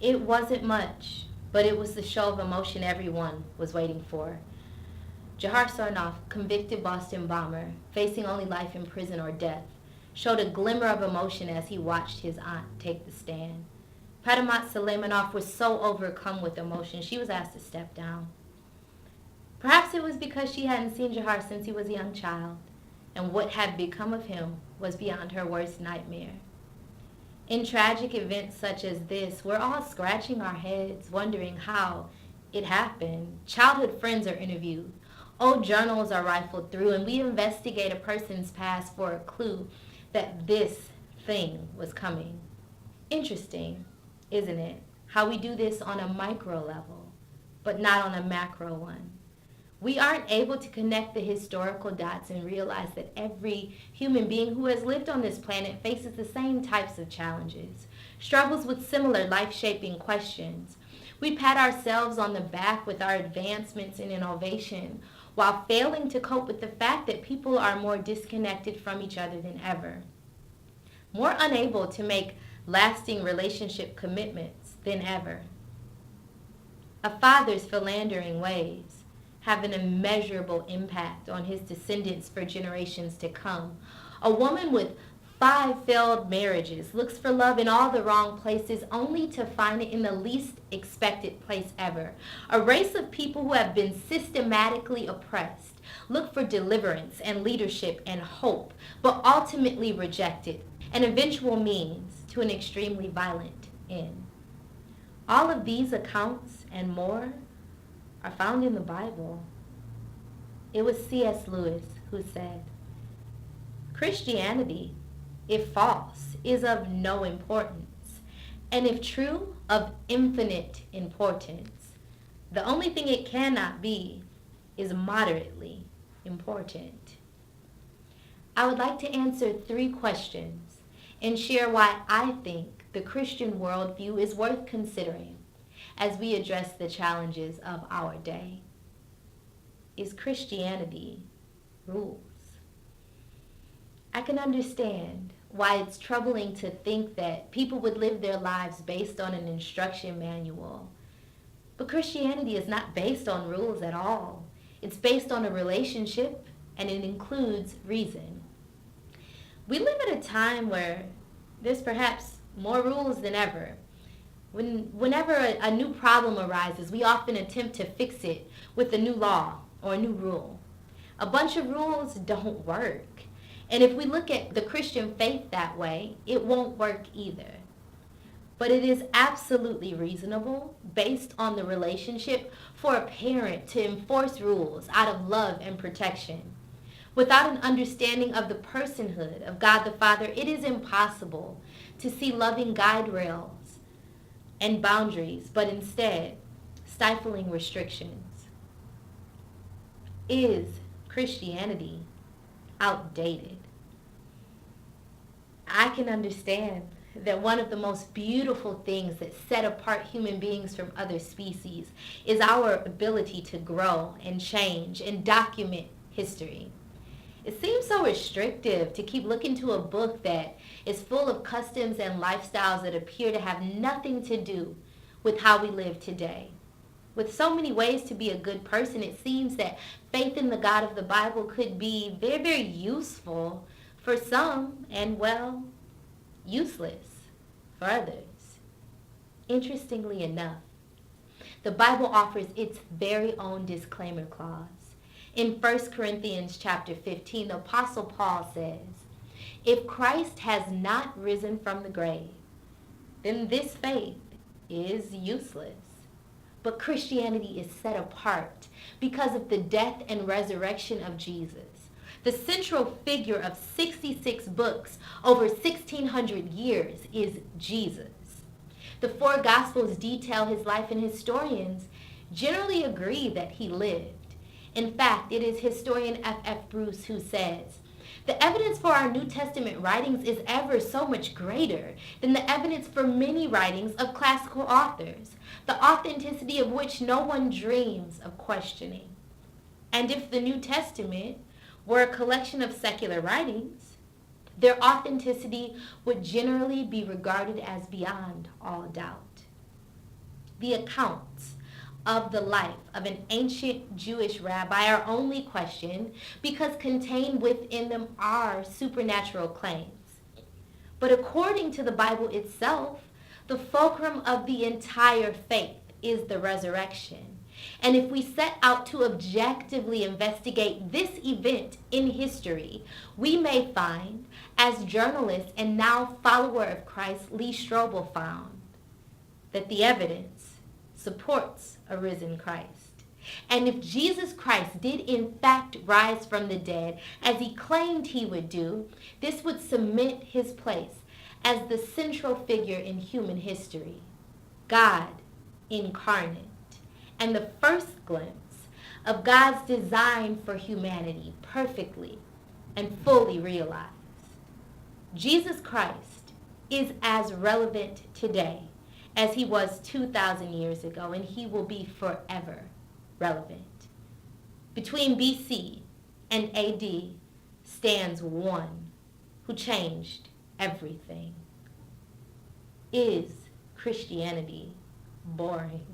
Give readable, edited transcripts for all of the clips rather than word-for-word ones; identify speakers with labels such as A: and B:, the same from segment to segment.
A: It wasn't much, but it was the show of emotion everyone was waiting for. Jahar Sarnoff, convicted Boston bomber, facing only life in prison or death, showed a glimmer of emotion as he watched his aunt take the stand. Padamat Suleimanov was so overcome with emotion, she was asked to step down. Perhaps it was because she hadn't seen Jahar since he was a young child, and what had become of him was beyond her worst nightmare. In tragic events such as this, we're all scratching our heads, wondering how it happened. Childhood friends are interviewed. Old journals are rifled through, and we investigate a person's past for a clue that this thing was coming. Interesting, isn't it? How we do this on a micro level, but not on a macro one. We aren't able to connect the historical dots and realize that every human being who has lived on this planet faces the same types of challenges, struggles with similar life-shaping questions. We pat ourselves on the back with our advancements in innovation while failing to cope with the fact that people are more disconnected from each other than ever, more unable to make lasting relationship commitments than ever. A father's philandering ways have an immeasurable impact on his descendants for generations to come. A woman with 5 failed marriages looks for love in all the wrong places only to find it in the least expected place ever. A race of people who have been systematically oppressed look for deliverance and leadership and hope, but ultimately reject it, an eventual means to an extremely violent end. All of these accounts and more are found in the Bible. It was C.S. Lewis who said, "Christianity, if false, is of no importance, and if true, of infinite importance. The only thing it cannot be is moderately important." I would like to answer 3 questions and share why I think the Christian worldview is worth considering as we address the challenges of our day. Is Christianity rules? I can understand why it's troubling to think that people would live their lives based on an instruction manual. But Christianity is not based on rules at all. It's based on a relationship, and it includes reason. We live at a time where there's perhaps more rules than ever. Whenever a new problem arises, we often attempt to fix it with a new law or a new rule. A bunch of rules don't work. And if we look at the Christian faith that way, it won't work either. But it is absolutely reasonable, based on the relationship, for a parent to enforce rules out of love and protection. Without an understanding of the personhood of God the Father, it is impossible to see loving guide rails and boundaries, but instead stifling restrictions. Is Christianity outdated? I can understand that one of the most beautiful things that set apart human beings from other species is our ability to grow and change and document history. It seems so restrictive to keep looking to a book that is full of customs and lifestyles that appear to have nothing to do with how we live today. With so many ways to be a good person, it seems that faith in the God of the Bible could be very, very useful for some and, well, useless for others. Interestingly enough, the Bible offers its very own disclaimer clause. In 1 Corinthians chapter 15, the Apostle Paul says, "If Christ has not risen from the grave, then this faith is useless. But Christianity is set apart because of the death and resurrection of Jesus. The central figure of 66 books over 1,600 years is Jesus. The 4 Gospels detail his life, and historians generally agree that he lived. In fact, it is historian F.F. Bruce who says, "The evidence for our New Testament writings is ever so much greater than the evidence for many writings of classical authors, the authenticity of which no one dreams of questioning. And if the New Testament were a collection of secular writings, their authenticity would generally be regarded as beyond all doubt." the accounts of the life of an ancient Jewish rabbi are only questioned because contained within them are supernatural claims. But according to the Bible itself, the fulcrum of the entire faith is the resurrection. And if we set out to objectively investigate this event in history, we may find, as journalist and now follower of Christ Lee Strobel found, that the evidence supports a risen Christ. And if Jesus Christ did in fact rise from the dead, as he claimed he would do, this would cement his place as the central figure in human history, God incarnate, and the first glimpse of God's design for humanity perfectly and fully realized. Jesus Christ is as relevant today as he was 2,000 years ago, and he will be forever relevant. Between BC and AD stands one who changed everything. Is Christianity boring?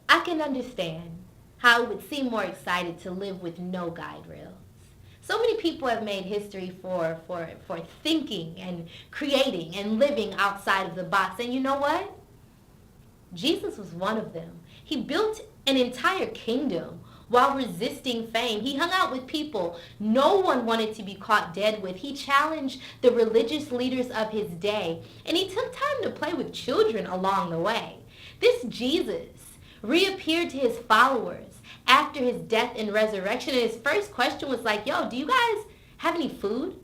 A: I can understand how it would seem more excited to live with no guide rails. So many people have made history for thinking and creating and living outside of the box. And you know what? Jesus was one of them. He built an entire kingdom while resisting fame. He hung out with people no one wanted to be caught dead with. He challenged the religious leaders of his day, and he took time to play with children along the way. This Jesus reappeared to his followers after his death and resurrection, and his first question was like, yo, do you guys have any food?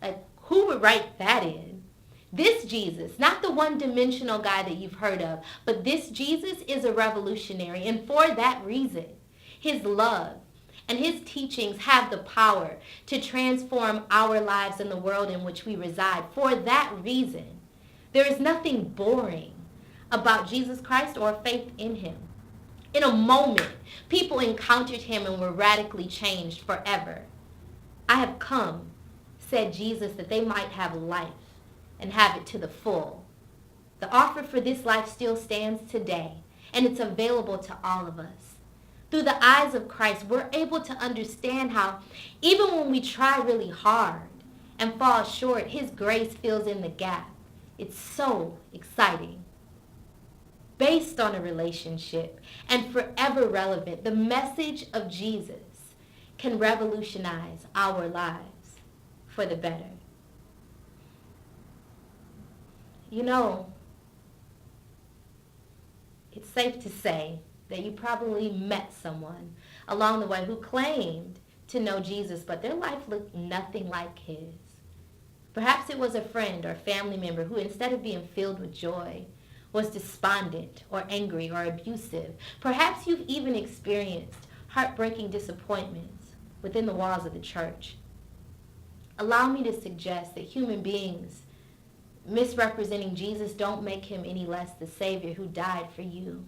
A: Like, who would write that in? This Jesus, not the one-dimensional guy that you've heard of, but this Jesus is a revolutionary, and for that reason, his love and his teachings have the power to transform our lives and the world in which we reside. For that reason, there is nothing boring about Jesus Christ or faith in him. In a moment, people encountered him and were radically changed forever. I have come, said Jesus, that they might have life and have it to the full. The offer for this life still stands today, and it's available to all of us. Through the eyes of Christ, we're able to understand how even when we try really hard and fall short, his grace fills in the gap. It's so exciting. Based on a relationship and forever relevant, the message of Jesus can revolutionize our lives for the better. You know, it's safe to say that you probably met someone along the way who claimed to know Jesus, but their life looked nothing like his. Perhaps it was a friend or family member who, instead of being filled with joy, was despondent or angry or abusive. Perhaps you've even experienced heartbreaking disappointments within the walls of the church. Allow me to suggest that human beings misrepresenting Jesus don't make him any less the Savior who died for you.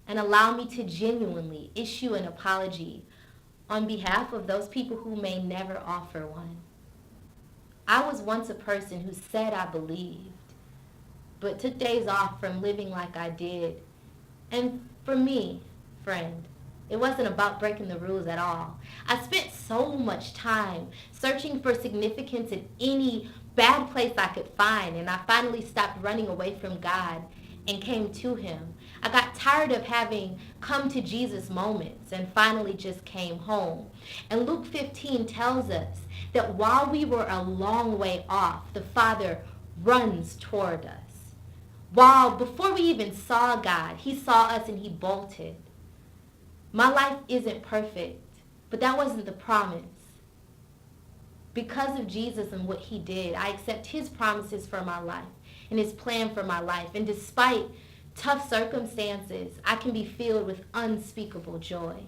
A: And allow me to genuinely issue an apology on behalf of those people who may never offer one. I was once a person who said I believed, but took days off from living like I did. And for me, friend, it wasn't about breaking the rules at all. I spent so much time searching for significance in any bad place I could find, and I finally stopped running away from God and came to him. I got tired of having come to Jesus moments and finally just came home. And Luke 15 tells us that while we were a long way off, the Father runs toward us. While before we even saw God, he saw us and he bolted. My life isn't perfect, but that wasn't the promise. Because of Jesus and what he did, I accept his promises for my life and his plan for my life. And despite tough circumstances, I can be filled with unspeakable joy.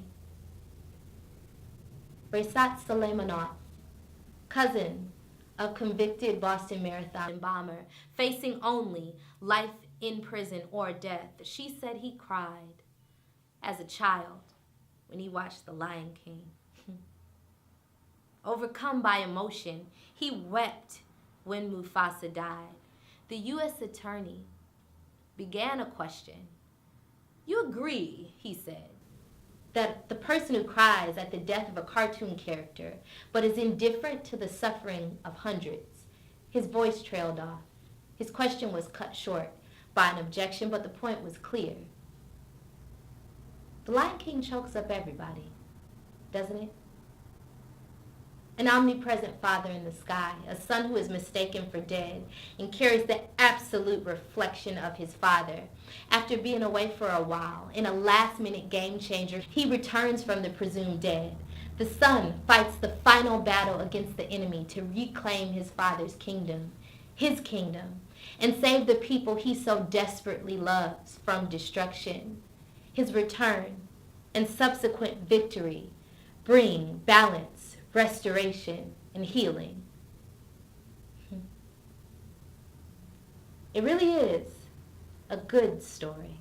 A: Resat Suleimanov, cousin of convicted Boston Marathon bomber, facing only life in prison or death, she said he cried as a child when he watched The Lion King. Overcome by emotion, he wept when Mufasa died. The U.S. attorney began a question. You agree, he said, that the person who cries at the death of a cartoon character but is indifferent to the suffering of hundreds. His voice trailed off. His question was cut short by an objection, but the point was clear. The Lion King chokes up everybody, doesn't it? An omnipresent father in the sky, a son who is mistaken for dead and carries the absolute reflection of his father. After being away for a while, in a last-minute game changer, he returns from the presumed dead. The son fights the final battle against the enemy to reclaim his father's kingdom, and save the people he so desperately loves from destruction. His return and subsequent victory bring balance, restoration, and healing. It really is a good story.